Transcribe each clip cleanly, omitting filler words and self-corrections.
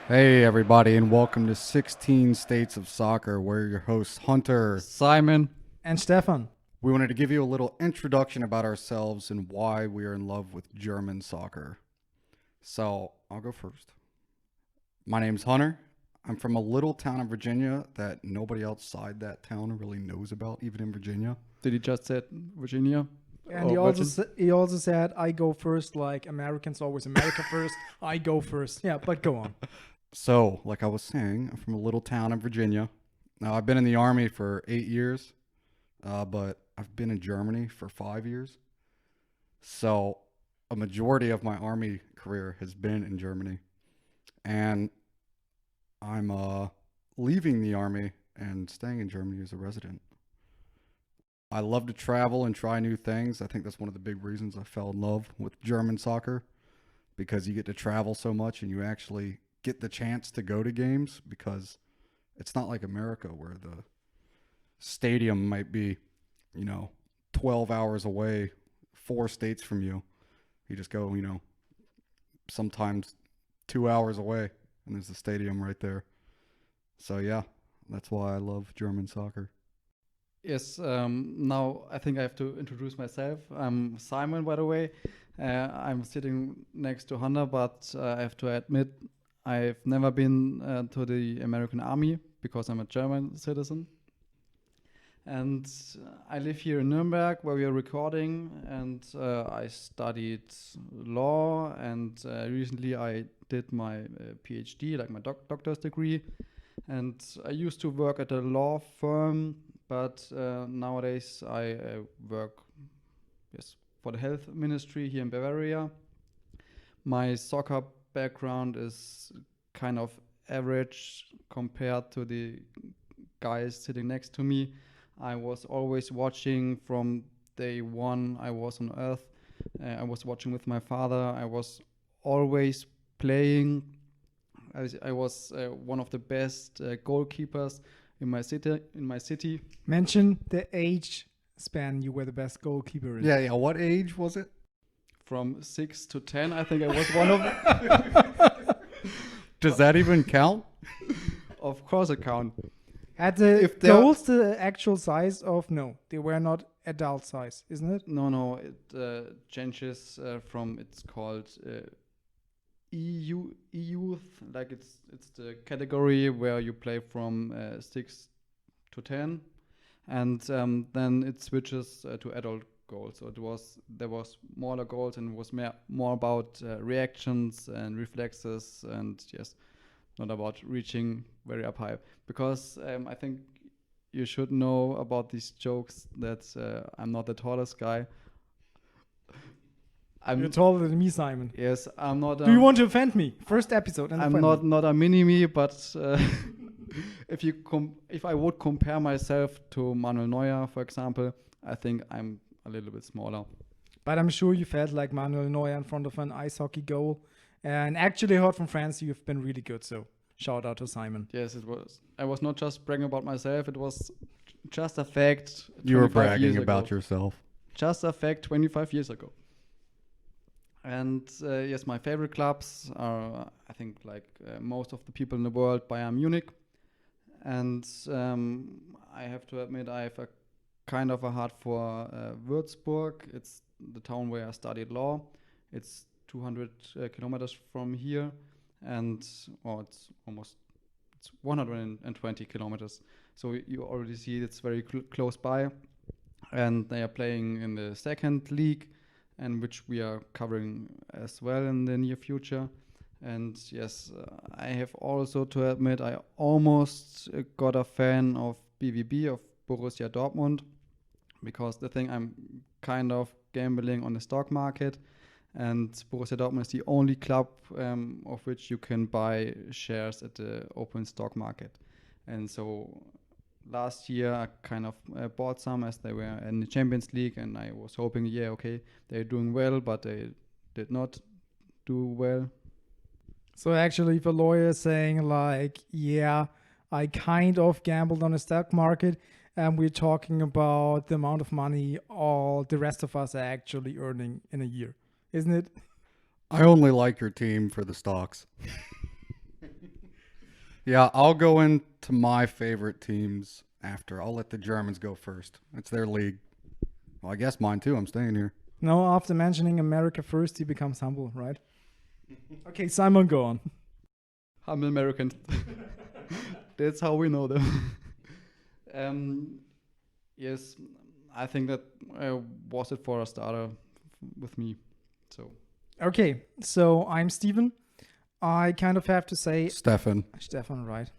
Hey, everybody, and welcome to 16 States of Soccer. We're your hosts, Hunter. Simon. And Stefan. We wanted to give you a little introduction about ourselves and why we are in love with German soccer. So, I'll go first. My name's Hunter. I'm from a little town in Virginia that nobody outside that town really knows about, even in Virginia. Did he just said Virginia? And he also said, I go first, like Americans always America first. I go first. Yeah, but go on. So, like I was saying, I'm from a little town in Virginia. Now, I've been in the Army for 8 years, but I've been in Germany for 5 years. So, a majority of my Army career has been in Germany. And I'm leaving the Army and staying in Germany as a resident. I love to travel and try new things. I think that's one of the big reasons I fell in love with German soccer, because you get to travel so much and you actually get the chance to go to games, because it's not like America where the stadium might be, 12 hours away, 4 states from you. You just go, sometimes 2 hours away and there's the stadium right there. So yeah, that's why I love German soccer. Yes, now I think I have to introduce myself. I'm Simon, by the way. I'm sitting next to Hunter, but I have to admit I've never been to the American Army because I'm a German citizen. And I live here in Nuremberg where we are recording, and I studied law, and recently I did my PhD, like my doctor's degree. And I used to work at a law firm, but nowadays I work for the health ministry here in Bavaria. My soccer background is kind of average compared to the guys sitting next to me. I was always watching from day one I was on Earth. I was watching with my father. I was always playing. I was one of the best goalkeepers in my city. Mention the age span you were the best goalkeeper in. Yeah. What age was it? From 6 to 10, I think I was one of. Does that even count? Of course, it count. Had the If they are- goals the actual size of? No, they were not adult size, isn't it? No, it changes from. It's called youth, like it's the category where you play from 6 to 10, and then it switches to adult goals. So there was smaller goals, and it was more about reactions and reflexes, and yes, not about reaching very up high. Because I think you should know about these jokes that I'm not the tallest guy. You're taller than me, Simon. Yes, I'm not. Do you want to offend me? First episode. And I'm offend not a mini me, but if I would compare myself to Manuel Neuer, for example, I think I'm a little bit smaller. But I'm sure you felt like Manuel Neuer in front of an ice hockey goal. And actually heard from France you've been really good. So shout out to Simon. Yes, it was. I was not just bragging about myself. It was just a fact. You were 25 bragging years about ago. yourself. Just a fact 25 years ago. And yes, my favorite clubs are, I think, like most of the people in the world, Bayern Munich. And I have to admit, I have a kind of a heart for Würzburg. It's the town where I studied law. It's 200 kilometers from here, and it's 120 kilometers. So you already see it's very close by, and they are playing in the second league, and which we are covering as well in the near future. And yes, I have also to admit I almost got a fan of BVB, of Borussia Dortmund, because the thing I'm kind of gambling on the stock market, and Borussia Dortmund is the only club of which you can buy shares at the open stock market. And so last year I kind of bought some as they were in the Champions League, and I was hoping, they're doing well, but they did not do well. So actually, if a lawyer is saying like, yeah, I kind of gambled on the stock market, and we're talking about the amount of money all the rest of us are actually earning in a year, isn't it? I only like your team for the stocks. Yeah, I'll go into my favorite teams after. I'll let the Germans go first. It's their league. Well, I guess mine too. I'm staying here. No, after mentioning America first, he becomes humble, right? Okay, Simon, go on. I'm American. That's how we know them. Yes, I think that was it for a starter with me. So Okay, so I'm Steven. I kind of have to say, Stefan. Stefan, right?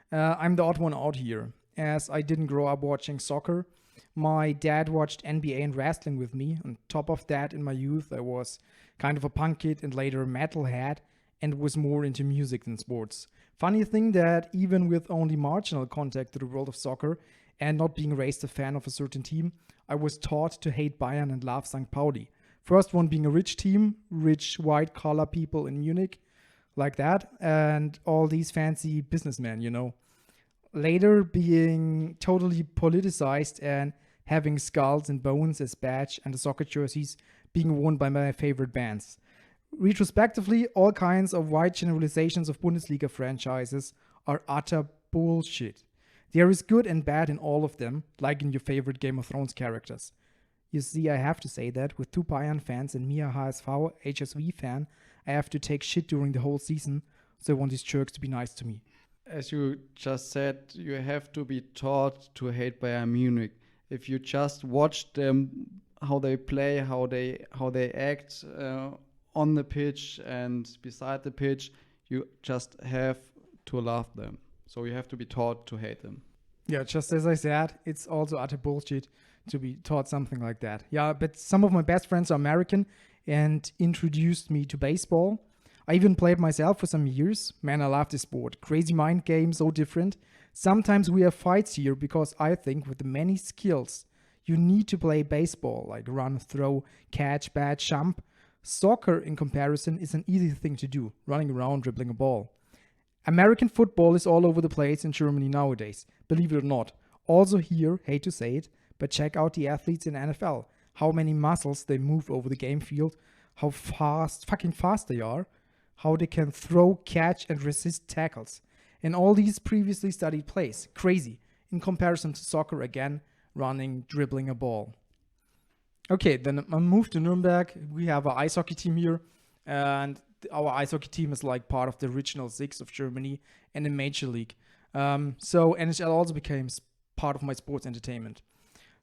I'm the odd one out here, as I didn't grow up watching soccer. My dad watched NBA and wrestling with me. On top of that, in my youth, I was kind of a punk kid and later a metalhead and was more into music than sports. Funny thing that even with only marginal contact to the world of soccer and not being raised a fan of a certain team, I was taught to hate Bayern and love St. Pauli. First one being a rich team, rich white collar people in Munich, like that, and all these fancy businessmen, you know. Later being totally politicized and having skulls and bones as badge and the soccer jerseys being worn by my favorite bands. Retrospectively, all kinds of wide generalizations of Bundesliga franchises are utter bullshit. There is good and bad in all of them, like in your favorite Game of Thrones characters. You see, I have to say that with two Bayern fans and me a HSV, HSV fan, I have to take shit during the whole season, so I want these jerks to be nice to me. as you just said, you have to be taught to hate Bayern Munich. If you just watch them, how they play, how they act on the pitch and beside the pitch, you just have to love them. So you have to be taught to hate them. Yeah, just as I said, it's also utter bullshit to be taught something like that. Yeah, but some of my best friends are American and introduced me to baseball. I even played myself for some years. Man, I love this sport. Crazy mind game, so different. Sometimes we have fights here because I think with the many skills you need to play baseball, like run, throw, catch, bat, jump, soccer in comparison is an easy thing to do, running around, dribbling a ball. American football is all over the place in Germany nowadays, believe it or not. Also here, hate to say it, but check out the athletes in NFL. How many muscles they move over the game field, how fucking fast they are, how they can throw, catch, and resist tackles. In all these previously studied plays. Crazy. In comparison to soccer, again, running, dribbling a ball. Okay, then I moved to Nuremberg. We have an ice hockey team here, and our ice hockey team is like part of the original six of Germany and in Major League. So NHL also became part of my sports entertainment.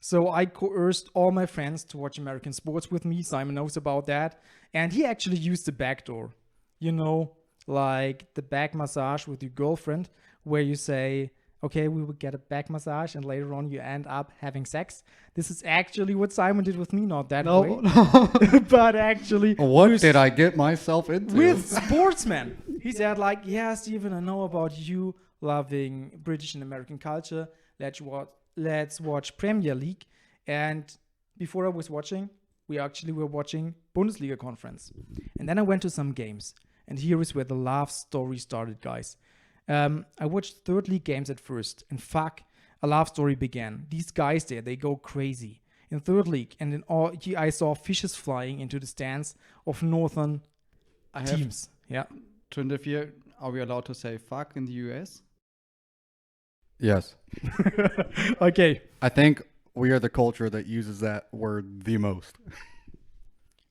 So I coerced all my friends to watch American sports with me. Simon knows about that. And he actually used the back door. You know, like the back massage with your girlfriend, where you say, okay, we will get a back massage, and later on you end up having sex. This is actually what Simon did with me, not that way. No. But actually, What did I get myself into? with sportsmen. He said like, yeah, Steven, I know about you loving British and American culture. Let's watch Premier League. And before I was watching, we actually were watching Bundesliga conference. And then I went to some games. And here is where the love story started, guys. I watched third league games at first. And fuck, a love story began. These guys there, they go crazy. In third league, and in all, I saw fishes flying into the stands of northern I have teams. Yeah. to interfere. Are we allowed to say fuck in the US? Yes. Okay. I think we are the culture that uses that word the most.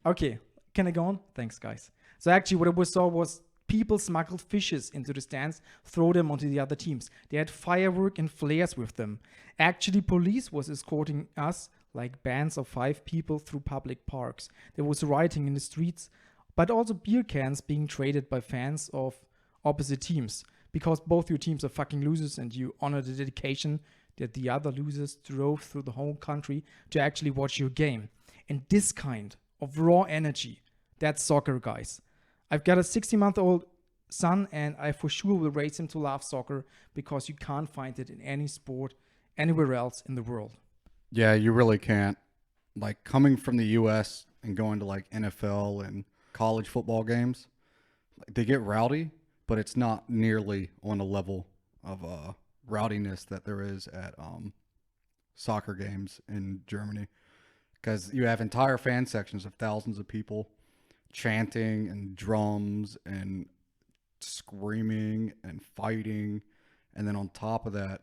Okay. Can I go on? Thanks, guys. So actually what I saw was people smuggled fishes into the stands, throw them onto the other teams. They had firework and flares with them. Actually, police was escorting us like bands of 5 people through public parks. There was rioting in the streets, but also beer cans being traded by fans of opposite teams. Because both your teams are fucking losers and you honor the dedication that the other losers drove through the whole country to actually watch your game. And this kind of raw energy, that's soccer, guys. I've got a 60-month-old son and I for sure will raise him to love soccer because you can't find it in any sport anywhere else in the world. Yeah, you really can't. Like coming from the US and going to like NFL and college football games, they get rowdy, but it's not nearly on a level of rowdiness that there is at soccer games in Germany. Because you have entire fan sections of thousands of people chanting and drums and screaming and fighting. And then on top of that,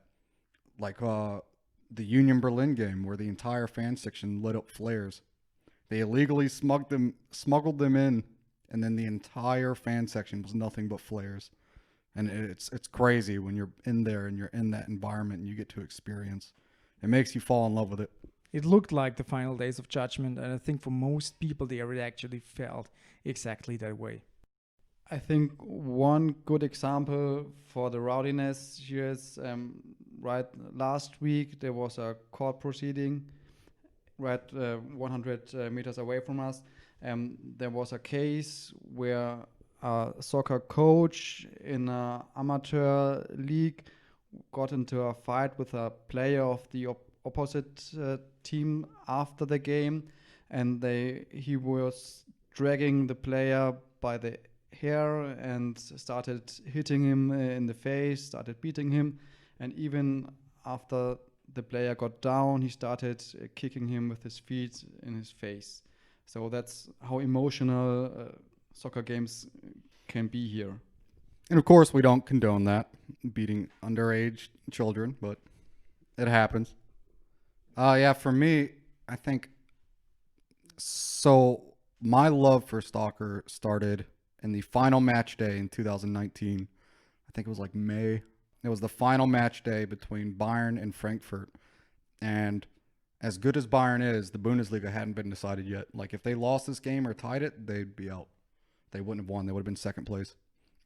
like the Union Berlin game where the entire fan section lit up flares. They illegally smuggled them in, and then the entire fan section was nothing but flares. And it's crazy when you're in there and you're in that environment and you get to experience. It makes you fall in love with it. It looked like the final days of Judgment, and I think for most people there it actually felt exactly that way. I think one good example for the rowdiness here is right last week there was a court proceeding right 100 meters away from us. There was a case where a soccer coach in an amateur league got into a fight with a player of the opposite team after the game, and he was dragging the player by the hair and started hitting him in the face, started beating him, and even after the player got down, he started kicking him with his feet in his face. So that's how emotional soccer games can be here. And of course, we don't condone that, beating underage children, but it happens. Yeah, for me, I think, so my love for soccer started in the final match day in 2019. I think it was like May. It was the final match day between Bayern and Frankfurt. And as good as Bayern is, the Bundesliga hadn't been decided yet. Like if they lost this game or tied it, they'd be out. They wouldn't have won. They would have been second place.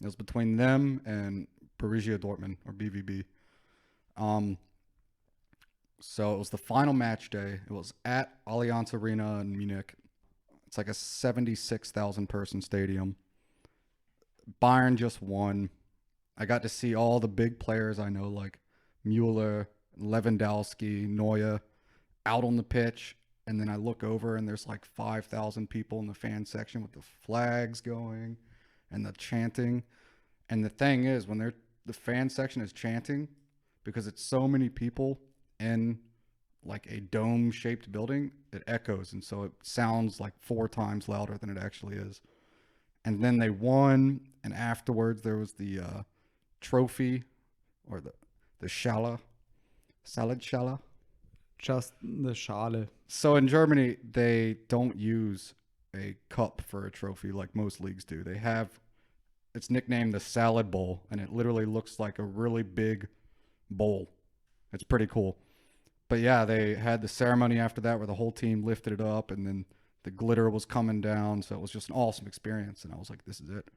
It was between them and Borussia Dortmund or BVB. So it was the final match day. It was at Allianz Arena in Munich. It's like a 76,000 person stadium. Bayern just won. I got to see all the big players I know, like Mueller, Lewandowski, Neuer, out on the pitch. And then I look over and there's like 5,000 people in the fan section with the flags going and the chanting. And the thing is, when the fan section is chanting, because it's so many people in like a dome-shaped building, it echoes. And so it sounds like 4 times louder than it actually is. And then they won. And afterwards, there was the trophy or the Schale, salad Schale. Just the Schale. So in Germany, they don't use a cup for a trophy like most leagues do. They have, it's nicknamed the salad bowl, and it literally looks like a really big bowl. It's pretty cool. But yeah, they had the ceremony after that where the whole team lifted it up and then the glitter was coming down. So it was just an awesome experience. And I was like, this is it.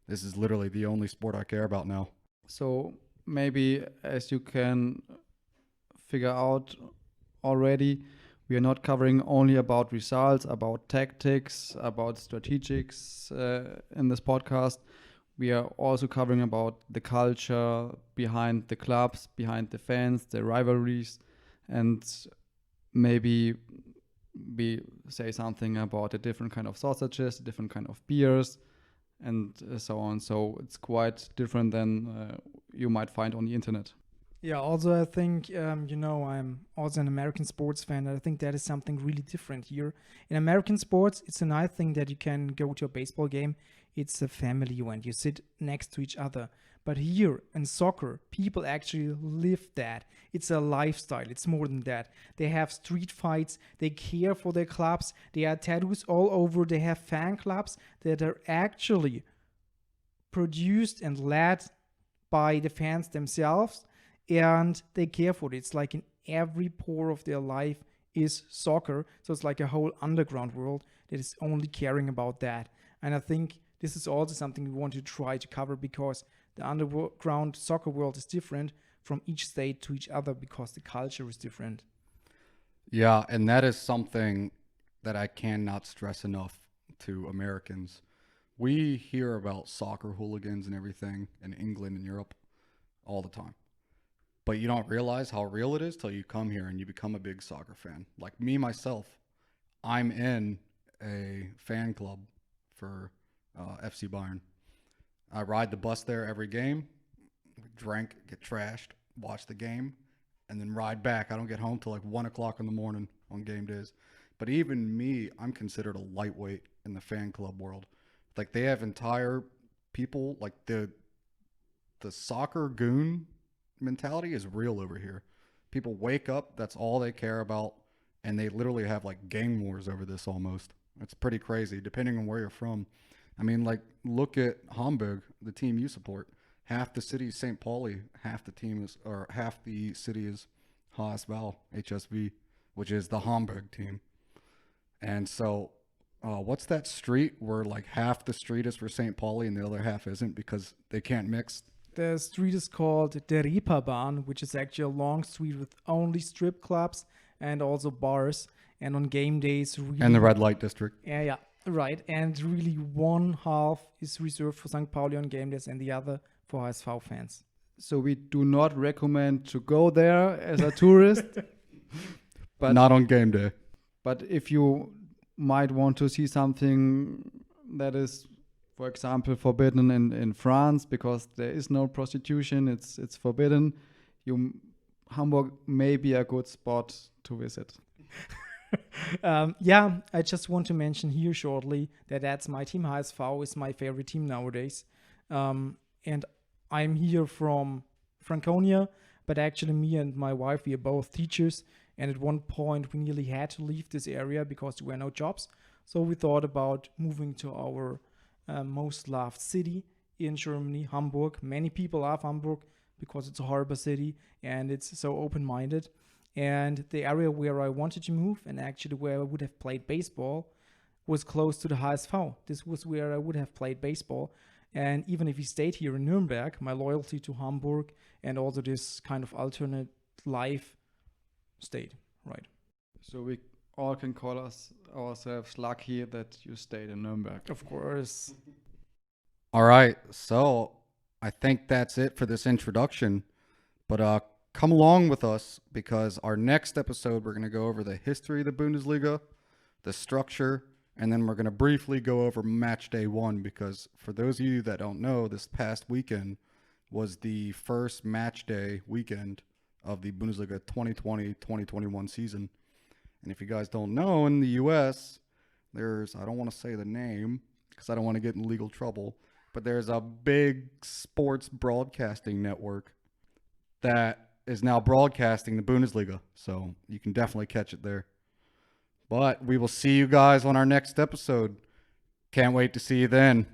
This is literally the only sport I care about now. So maybe as you can figure out already, we are not covering only about results, about tactics, about strategics in this podcast. We are also covering about the culture behind the clubs, behind the fans, the rivalries, and maybe we say something about a different kind of sausages, different kind of beers, and so on. So it's quite different than you might find on the internet. Yeah, also I think, I'm also an American sports fan, and I think that is something really different here. In American sports, it's a nice thing that you can go to a baseball game. It's a family event. You sit next to each other. But here in soccer, people actually live that. It's a lifestyle. It's more than that. They have street fights. They care for their clubs. They have tattoos all over. They have fan clubs that are actually produced and led by the fans themselves. And they care for it. It's like in every pore of their life is soccer. So it's like a whole underground world that is only caring about that. And I think this is also something we want to try to cover, because the underground soccer world is different from each state to each other because the culture is different. Yeah, and that is something that I cannot stress enough to Americans. We hear about soccer hooligans and everything in England and Europe all the time. But you don't realize how real it is till you come here and you become a big soccer fan. Like me, myself, I'm in a fan club for FC Bayern. I ride the bus there every game, drink, get trashed, watch the game, and then ride back. I don't get home till like 1 o'clock in the morning on game days. But even me, I'm considered a lightweight in the fan club world. Like they have entire people, like the the soccer goon mentality is real over here. People wake up, that's all they care about, and they literally have like gang wars over this almost. It's pretty crazy, depending on where you're from. I mean, like, look at Hamburg, the team you support. Half the city is St. Pauli, half the city is HSV, HSV, which is the Hamburg team. And so, what's that street where like half the street is for St. Pauli and the other half isn't because they can't mix? The street is called the Reeperbahn, which is actually a long street with only strip clubs and also bars. And on game days, really, And the red light district. yeah, right. And really, one half is reserved for St. Pauli on game days, and the other for HSV fans. So we do not recommend to go there as a tourist. But Not on game day. But if you might want to see something that is, for example, forbidden in France because there is no prostitution, it's forbidden, Hamburg may be a good spot to visit. I just want to mention here shortly that's my team. HSV is my favorite team nowadays. And I'm here from Franconia, but actually me and my wife, we are both teachers. And at one point, we nearly had to leave this area because there were no jobs. So we thought about moving to our most loved city in Germany, Hamburg. Many people love Hamburg because it's a harbor city and it's so open-minded. And the area where I wanted to move and actually where I would have played baseball was close to the HSV. This was where I would have played baseball. And even if we stayed here in Nuremberg, my loyalty to Hamburg and also this kind of alternate life stayed, right? So we all can call ourselves lucky that you stayed in Nuremberg. Of course. All right, so I think that's it for this introduction. But come along with us because our next episode, we're going to go over the history of the Bundesliga, the structure, and then we're going to briefly go over match day 1 because for those of you that don't know, this past weekend was the first match day weekend of the Bundesliga 2020-2021 season. And if you guys don't know, in the U.S., there's, I don't want to say the name because I don't want to get in legal trouble, but there's a big sports broadcasting network that is now broadcasting the Bundesliga. So you can definitely catch it there. But we will see you guys on our next episode. Can't wait to see you then.